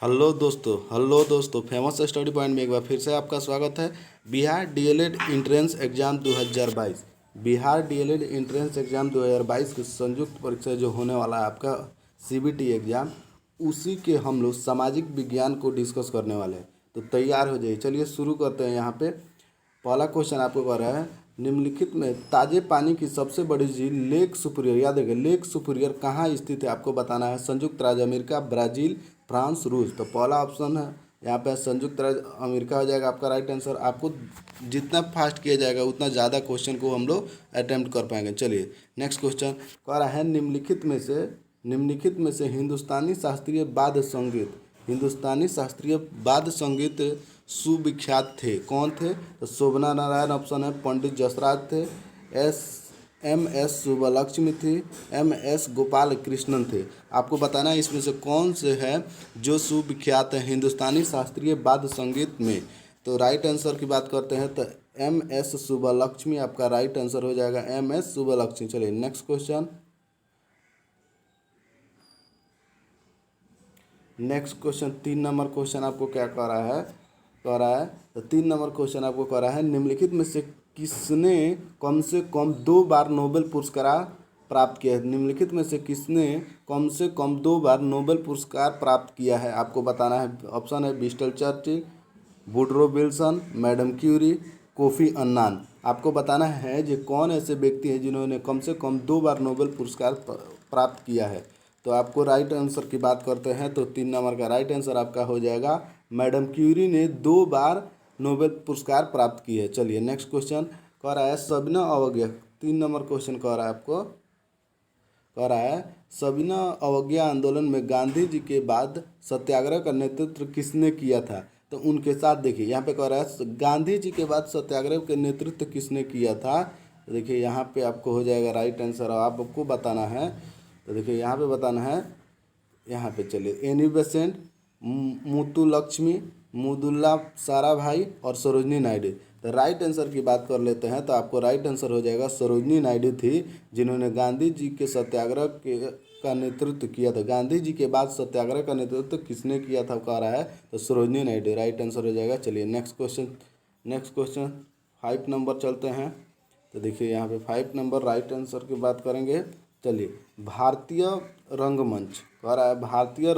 Hello दोस्तों famous study point में एक बार फिर से आपका स्वागत है। Bihar DElEd entrance exam 2022 Bihar DElEd entrance exam 2022 की संयुक्त परीक्षा जो होने वाला है आपका सीबीटी एग्ज़ाम, उसी के हम लोग सामाजिक विज्ञान को डिस्कस करने वाले हैं। तो तैयार हो जाइए, चलिए शुरू करते हैं। यहाँ पे पहला क्वेश्चन आपको कह रहा है, निम्नलिखित में ताजे पानी की सबसे बड़ी झील लेक सुपीरियर, याद रखिए लेक सुपीरियर कहाँ स्थित है, आपको बताना है। संयुक्त राज्य अमेरिका, ब्राज़ील, फ्रांस, रूस। तो पहला ऑप्शन है यहाँ पे संयुक्त राज्य अमेरिका हो जाएगा आपका राइट आंसर। आपको जितना फास्ट किया जाएगा उतना ज़्यादा क्वेश्चन को हम लोग अटेम्प्ट कर पाएंगे। चलिए नेक्स्ट क्वेश्चन कह रहा है, निम्नलिखित में से हिंदुस्तानी शास्त्रीय वाद्य संगीत सुविख्यात थे, कौन थे? तो शोभना नारायण ऑप्शन है, पंडित जसराज थे, एम एस सुब्बलक्ष्मी थी, एम एस गोपाल कृष्णन थे। आपको बताना है इसमें से कौन से है जो सुविख्यात है हिंदुस्तानी शास्त्रीय वाद्य संगीत में। तो राइट आंसर की बात करते हैं तो एम एस सुब्बलक्ष्मी आपका राइट आंसर हो जाएगा, एम एस सुब्बलक्ष्मी। चलिए नेक्स्ट क्वेश्चन 3 नंबर क्वेश्चन आपको क्या कह रहा है तो 3 नंबर क्वेश्चन आपको कह रहा है, निम्नलिखित में से किसने कम से कम 2 बार नोबेल पुरस्कार प्राप्त किया है? निम्नलिखित में से किसने कम से कम 2 बार नोबेल पुरस्कार प्राप्त किया है, आपको बताना है। ऑप्शन है Winston Churchill, Woodrow Wilson, madam Curie, Kofi Annan. आपको बताना है जो कौन ऐसे व्यक्ति हैं जिन्होंने कम से कम 2 बार नोबेल पुरस्कार प्राप्त किया है। तो आपको राइट आंसर की बात करते हैं तो 3 नंबर का राइट आंसर आपका हो जाएगा, मैडम क्यूरी ने 2 बार नोबेल पुरस्कार प्राप्त की है। चलिए नेक्स्ट क्वेश्चन कह रहा है, सविनय अवज्ञा। 3 नंबर क्वेश्चन कह रहा है सविनय अवज्ञा आंदोलन में गांधी जी के बाद सत्याग्रह का नेतृत्व किसने किया था? तो उनके साथ देखिए यहाँ पे कह रहा है गांधी जी के बाद सत्याग्रह के नेतृत्व किसने किया था। तो देखिए यहाँ पे आपको हो जाएगा राइट आंसर, आपको बताना है। तो देखिए यहाँ पे बताना है, यहाँ पे चलिए एनी बेसेंट, मुतुलक्ष्मी, मुदुल्ला साराभाई और सरोजनी नायडू। तो राइट आंसर की बात कर लेते हैं तो आपको राइट आंसर हो जाएगा सरोजनी नायडू थी, जिन्होंने गांधी जी के सत्याग्रह का नेतृत्व किया था। गांधी जी के बाद सत्याग्रह का नेतृत्व किसने किया था कह रहा है, तो सरोजनी नायडू राइट आंसर हो जाएगा। चलिए नेक्स्ट क्वेश्चन 5 नंबर चलते हैं। तो देखिए यहाँ पे 5 नंबर राइट आंसर की बात करेंगे। चलिए भारतीय रंगमंच कह रहा है, भारतीय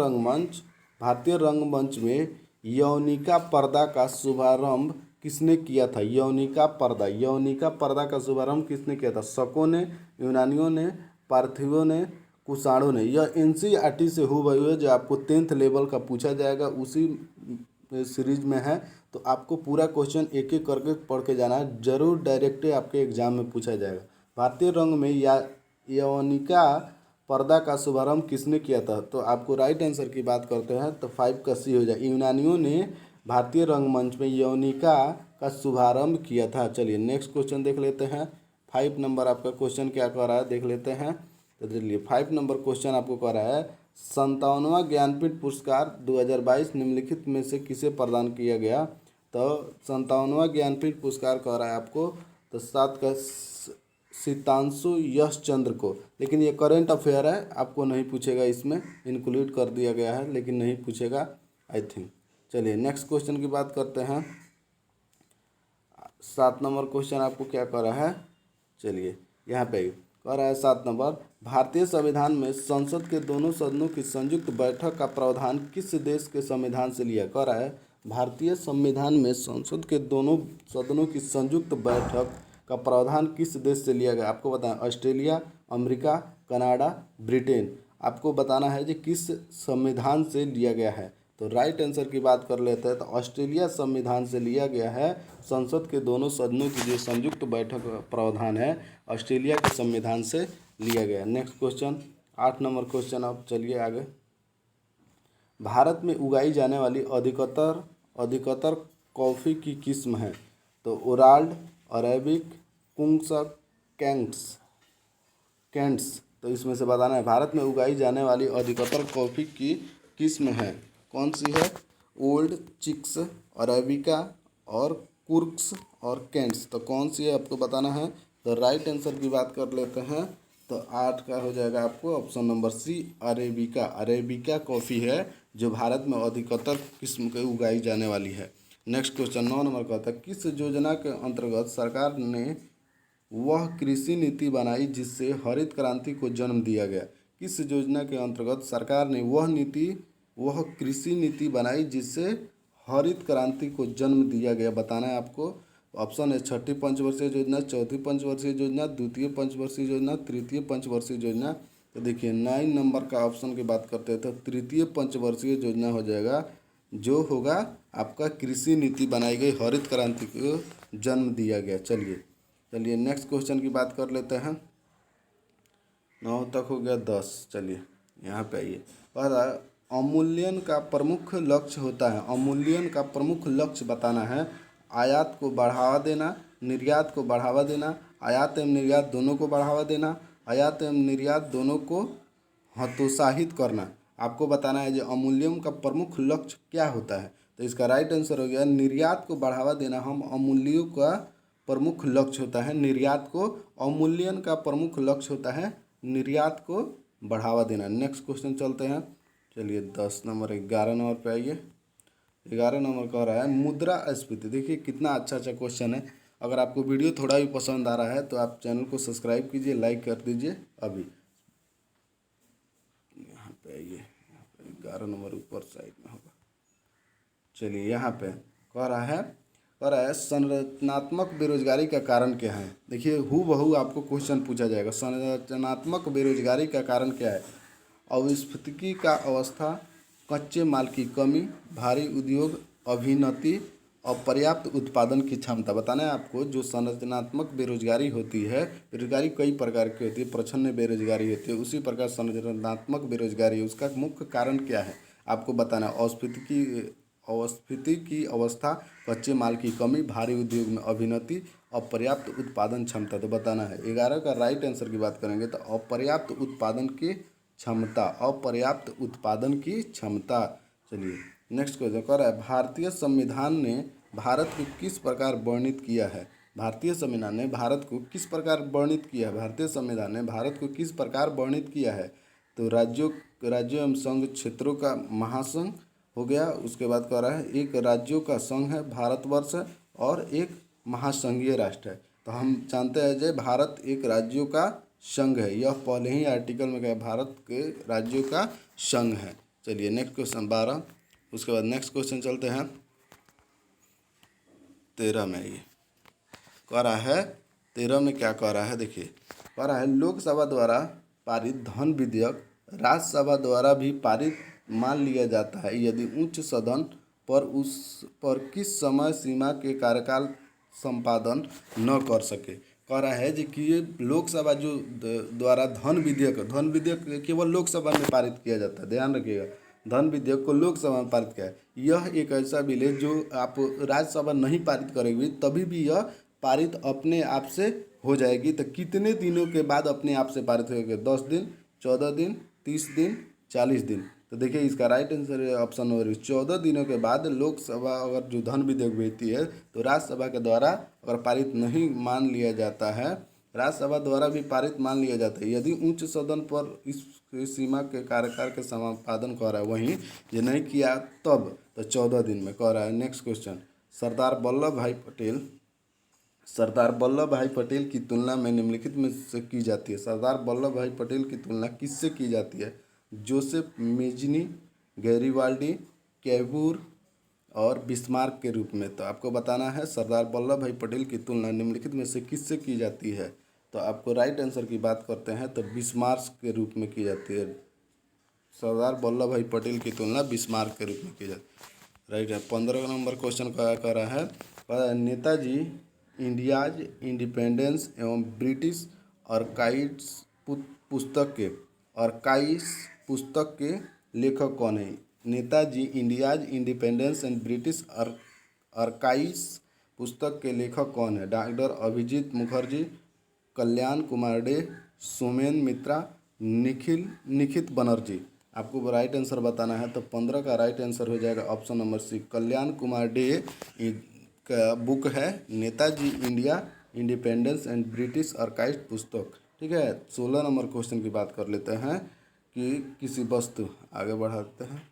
रंगमंच में यौनिका पर्दा का शुभारंभ किसने किया था? यौनिका पर्दा का शुभारंभ किसने किया था? शकों ने, यूनानियों ने, पार्थिवों ने, कुषाणों ने। यह एनसीईआरटी से हुबहू है, जो आपको 10th लेवल का पूछा जाएगा उसी सीरीज में है। तो आपको पूरा क्वेश्चन एक एक करके पढ़ के जाना है, जरूर डायरेक्ट आपके एग्जाम में पूछा जाएगा। भारतीय रंग में यौनिका पर्दा का शुभारंभ किसने किया था? तो आपको राइट आंसर की बात करते हैं तो 5 का सी हो जाए, यूनानियों ने भारतीय रंगमंच में यौनिका का शुभारंभ किया था। चलिए नेक्स्ट क्वेश्चन देख लेते हैं। 5 नंबर आपका क्वेश्चन क्या कह रहा है देख लेते हैं। तो चलिए 5 नंबर क्वेश्चन आपको कह रहा है, 57वां ज्ञानपीठ पुरस्कार 2022 निम्नलिखित में से किसे प्रदान किया गया? तो 57वां ज्ञानपीठ पुरस्कार कह रहा है आपको तो 7 का सितांशु यश चंद्र को। लेकिन ये करेंट अफेयर है, आपको नहीं पूछेगा, इसमें इंक्लूड कर दिया गया है लेकिन नहीं पूछेगा आई थिंक। चलिए नेक्स्ट क्वेश्चन की बात करते हैं। 7 नंबर क्वेश्चन आपको क्या कर रहा है, चलिए यहाँ पे कह रहा है 7 नंबर, भारतीय संविधान में संसद के दोनों सदनों की संयुक्त बैठक का प्रावधान किस देश के संविधान से लिया? कह रहा है भारतीय संविधान में संसद के दोनों सदनों की संयुक्त बैठक का प्रावधान किस देश से लिया गया? आपको बताएं, ऑस्ट्रेलिया, अमेरिका, कनाडा, ब्रिटेन। आपको बताना है कि किस संविधान से लिया गया है। तो राइट आंसर की बात कर लेते हैं तो ऑस्ट्रेलिया संविधान से लिया गया है। संसद के दोनों सदनों की जो संयुक्त बैठक प्रावधान है ऑस्ट्रेलिया के संविधान से लिया गया। नेक्स्ट क्वेश्चन 8 नंबर क्वेश्चन, अब चलिए आगे। भारत में उगाई जाने वाली अधिकतर कॉफ़ी की किस्म है? तो ओराल्ड, अरेबिक, कुंगसक, कैंट्स। तो इसमें से बताना है भारत में उगाई जाने वाली अधिकतर कॉफ़ी की किस्म है, कौन सी है? ओल्ड, चिक्स, अरेबिका और कुर्क्स और कैंट्स। तो कौन सी है आपको बताना है। तो राइट आंसर की बात कर लेते हैं तो 8 का हो जाएगा आपको option number C, arabica coffee है जो भारत में अधिकतर किस्म के उगाई जाने वाली है। नेक्स्ट क्वेश्चन 9 नंबर का होता है, किस योजना के अंतर्गत सरकार ने वह कृषि नीति बनाई जिससे हरित क्रांति को जन्म दिया गया? किस योजना के अंतर्गत सरकार ने वह कृषि नीति बनाई जिससे हरित क्रांति को जन्म दिया गया, बताना है आपको। ऑप्शन है छठी पंचवर्षीय योजना, चौथी पंचवर्षीय योजना, द्वितीय पंचवर्षीय योजना, तृतीय पंचवर्षीय योजना। तो देखिए 9 नंबर का ऑप्शन की बात करते हैं तो तृतीय पंचवर्षीय योजना हो जाएगा, जो होगा आपका कृषि नीति बनाई गई, हरित क्रांति को जन्म दिया गया। चलिए नेक्स्ट क्वेश्चन की बात कर लेते हैं। 9 तक हो गया, 10। चलिए यहाँ पे आइए। और अवमूल्यन का प्रमुख लक्ष्य होता है, अवमूल्यन का प्रमुख लक्ष्य बताना है। आयात को बढ़ावा देना, निर्यात को बढ़ावा देना, आयात एवं निर्यात दोनों को बढ़ावा देना, आयात एवं निर्यात दोनों को हतोत्साहित करना। आपको बताना है जो अवमूल्यन का प्रमुख लक्ष्य क्या होता है। तो इसका राइट आंसर हो गया निर्यात को बढ़ावा देना। हम अवमूल्यों का प्रमुख लक्ष्य होता है निर्यात को, अवमूल्यन का प्रमुख लक्ष्य होता है निर्यात को बढ़ावा देना। नेक्स्ट क्वेश्चन चलते हैं। चलिए 10 नंबर 11 नंबर पे आइए। 11 नंबर कह रहा है मुद्रास्फीति। देखिए कितना अच्छा क्वेश्चन है। अगर आपको वीडियो थोड़ा भी पसंद आ रहा है तो आप चैनल को सब्सक्राइब कीजिए, लाइक कर दीजिए अभी। यहाँ पे आइए, 11 नंबर ऊपर साइड में होगा। चलिए यहाँ पे कह रहा है संरचनात्मक बेरोजगारी का कारण क्या है। देखिए हूबहू आपको क्वेश्चन पूछा जाएगा, संरचनात्मक बेरोजगारी का कारण क्या है। अविस्फीति का अवस्था, कच्चे माल की कमी, भारी उद्योग अभिनति, अपर्याप्त उत्पादन की क्षमता। बताना है आपको जो संरचनात्मक बेरोजगारी होती है, बेरोजगारी कई प्रकार की होती है, प्रच्छन्न बेरोजगारी होती है, उसी प्रकार संरचनात्मक बेरोजगारी, उसका मुख्य कारण क्या है आपको बताना है। अविस्फीति की अवस्था, कच्चे माल की कमी, भारी उद्योग में अभिनति, अपर्याप्त उत्पादन क्षमता। तो बताना है 11 का राइट आंसर की बात करेंगे तो अपर्याप्त उत्पादन की क्षमता, अपर्याप्त उत्पादन की क्षमता। चलिए नेक्स्ट क्वेश्चन कह रहा है भारतीय संविधान ने भारत को किस प्रकार वर्णित किया है। भारतीय संविधान ने भारत को किस प्रकार वर्णित किया है। भारतीय संविधान ने भारत को किस प्रकार वर्णित किया है। तो राज्यों एवं संघ क्षेत्रों का महासंघ हो गया। उसके बाद कह रहा है एक राज्यों का संघ है भारतवर्ष और एक महासंघीय राष्ट्र है। तो हम जानते हैं जो भारत एक राज्यों का संघ है, यह पहले ही आर्टिकल में कहा भारत के राज्यों का संघ है। चलिए नेक्स्ट क्वेश्चन 12। उसके बाद नेक्स्ट क्वेश्चन चलते हैं 13 में। ये कह रहा है 13 में क्या कह रहा है, देखिए कह रहा है लोकसभा द्वारा पारित धन विधेयक राज्यसभा द्वारा भी पारित मान लिया जाता है यदि उच्च सदन पर उस पर किस समय सीमा के कार्यकाल संपादन न कर सके। कह रहा है जी कि ये लोकसभा जो द्वारा धन विधेयक केवल लोकसभा में पारित किया जाता है, ध्यान रखिएगा। धन विधेयक को लोकसभा में पारित किया है। यह एक ऐसा बिल है जो आप राज्यसभा नहीं पारित करेगी तभी भी यह पारित अपने आप से हो जाएगी। तो कितने दिनों के बाद अपने आप से पारित होगी? 10 दिन, 14 दिन, 30 दिन, 40 दिन। तो देखिए इसका राइट आंसर है ऑप्शन नंबर 14 दिनों के बाद लोकसभा अगर जो धन विधेयक भेजती है तो राज्यसभा के द्वारा अगर पारित नहीं मान लिया जाता है, राज्यसभा द्वारा भी पारित मान लिया जाता है यदि उच्च सदन पर इस सीमा के कार्यकाल के संपादन कर रहा है, वहीं ये नहीं किया तब तो 14 दिन में कह रहा है। नेक्स्ट क्वेश्चन सरदार वल्लभ भाई पटेल की तुलना में निम्नलिखित में से की जाती है। सरदार वल्लभ भाई पटेल की तुलना किससे की जाती है? जोसेफ मेजनी, गैरिबाल्डी, कैबूर और बिस्मार्क के रूप में। तो आपको बताना है सरदार वल्लभ भाई पटेल की तुलना निम्नलिखित में से किससे की जाती है। तो आपको राइट आंसर की बात करते हैं तो बिस्मार्क के रूप में की जाती है। सरदार वल्लभ भाई पटेल की तुलना बिस्मार्क के रूप में की जाती है। राइट है। 15 नंबर क्वेश्चन का कर रहा है नेताजी इंडियाज इंडिपेंडेंस एवं ब्रिटिश आर्काइव्स पुस्तक के लेखक कौन है? Netaji India's independence and British archives पुस्तक के लेखक कौन है? डॉक्टर अभिजीत मुखर्जी, कल्याण कुमार डे, सोमेन मित्रा, निखित बनर्जी। आपको राइट आंसर बताना है तो 15 का राइट आंसर हो जाएगा ऑप्शन नंबर सी, कल्याण कुमार डे का बुक है Netaji India independence and British archives पुस्तक। ठीक है। 16 नंबर क्वेश्चन की बात कर लेते हैं कि किसी वस्तु, आगे बढ़ाते हैं।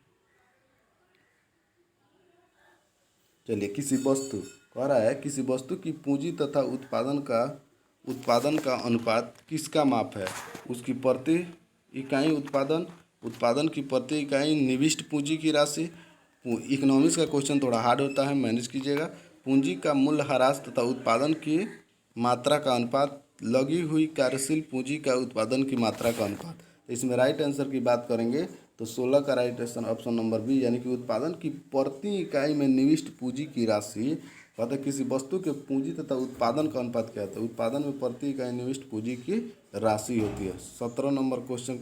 चलिए, किसी वस्तु कह रहा है किसी वस्तु की पूंजी तथा उत्पादन का अनुपात किसका माप है? उसकी प्रति इकाई उत्पादन की प्रति इकाई निविष्ट पूंजी की राशि। इकोनॉमिक्स का क्वेश्चन थोड़ा हार्ड होता है, मैनेज कीजिएगा। पूंजी का मूल्य ह्रास तथा उत्पादन की मात्रा का अनुपात, लगी हुई कार्यशील पूंजी का उत्पादन की मात्रा का अनुपात। इसमें राइट आंसर की बात करेंगे तो 16 का right answer option number B, यानी कि उत्पादन की प्रति इकाई में निविष्ट पूंजी की राशि। कहते हैं किसी वस्तु के पूंजी तथा उत्पादन का अनुपात क्या होता है? उत्पादन में प्रति इकाई निविष्ट पूंजी की राशि होती है। 17 नंबर क्वेश्चन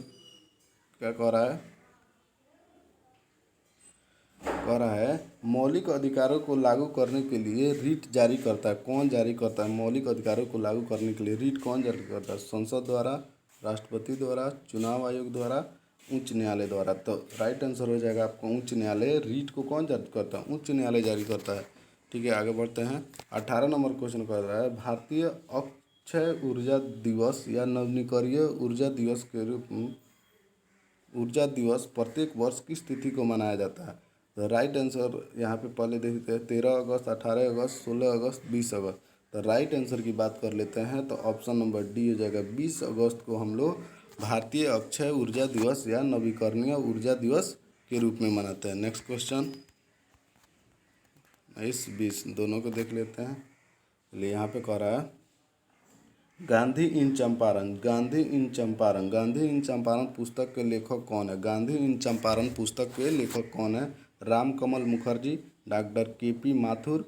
क्या कह रहा है? कह रहा है मौलिक अधिकारों को लागू करने के लिए रीट जारी करता है। कौन जारी करता है? मौलिक अधिकारों को लागू करने के लिए रीट कौन जारी करता है? संसद द्वारा, राष्ट्रपति द्वारा, चुनाव आयोग द्वारा, उच्च न्यायालय द्वारा। तो राइट आंसर हो जाएगा आपको उच्च न्यायालय। रीट को कौन जारी करता है? उच्च न्यायालय जारी करता है। ठीक है, आगे बढ़ते हैं। 18 नंबर क्वेश्चन कर रहा है भारतीय अक्षय ऊर्जा दिवस या नवीकरणीय ऊर्जा दिवस के रूप में ऊर्जा दिवस प्रत्येक वर्ष किस तिथि को मनाया जाता है? तो राइट आंसर यहाँ पे पहले देखते हैं 13 अगस्त, 18 अगस्त, 16 अगस्त, 20 अगस्त। तो राइट आंसर की बात कर लेते हैं तो ऑप्शन नंबर डी हो जाएगा। 20 अगस्त को हम लोग भारतीय अक्षय ऊर्जा दिवस या नवीकरणीय ऊर्जा दिवस के रूप में मनाते हैं। नेक्स्ट क्वेश्चन 19-20 दोनों को देख लेते हैं। चलिए, यहाँ पे कह रहा है गांधी इन चंपारण पुस्तक के लेखक कौन है? गांधी इन चंपारण पुस्तक के लेखक कौन है? Ramkamal Mukherjee, doctor K P. माथुर,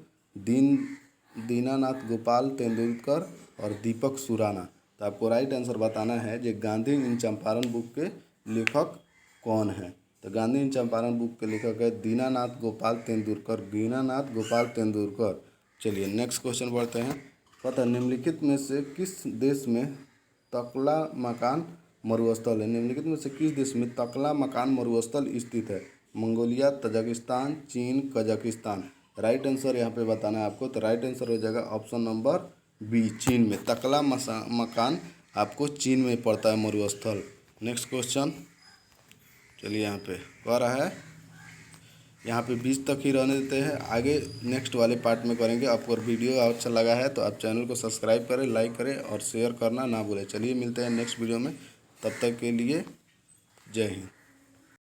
दीनानाथ गोपाल तेंदुलकर और दीपक सुराना। तो आपको राइट आंसर बताना है कि गांधी इन चंपारण बुक के लेखक कौन है। तो गांधी इन चंपारण बुक के लेखक है दीनानाथ गोपाल तेंदुलकर। चलिए, नेक्स्ट क्वेश्चन बढ़ते हैं। पता निम्नलिखित में से किस देश में तकला मकान मरुस्थल है? निम्नलिखित में से किस देश में तकला मकान मरुस्थल स्थित है? मंगोलिया, तजाकिस्तान, चीन, कजाकिस्तान। राइट आंसर यहाँ पे बताना है आपको। तो राइट आंसर हो जाएगा ऑप्शन नंबर बी, चीन में। तकला मकान आपको चीन में पड़ता है मरुस्थल। नेक्स्ट क्वेश्चन, चलिए, यहाँ पे कह रहा है यहाँ पे 20 तक ही रहने देते हैं, आगे नेक्स्ट वाले पार्ट में करेंगे। आपको वीडियो अच्छा लगा है तो आप चैनल को सब्सक्राइब करें, लाइक करें और शेयर करना ना भूलें। चलिए, मिलते हैं नेक्स्ट वीडियो में, तब तक के लिए जय हिंद।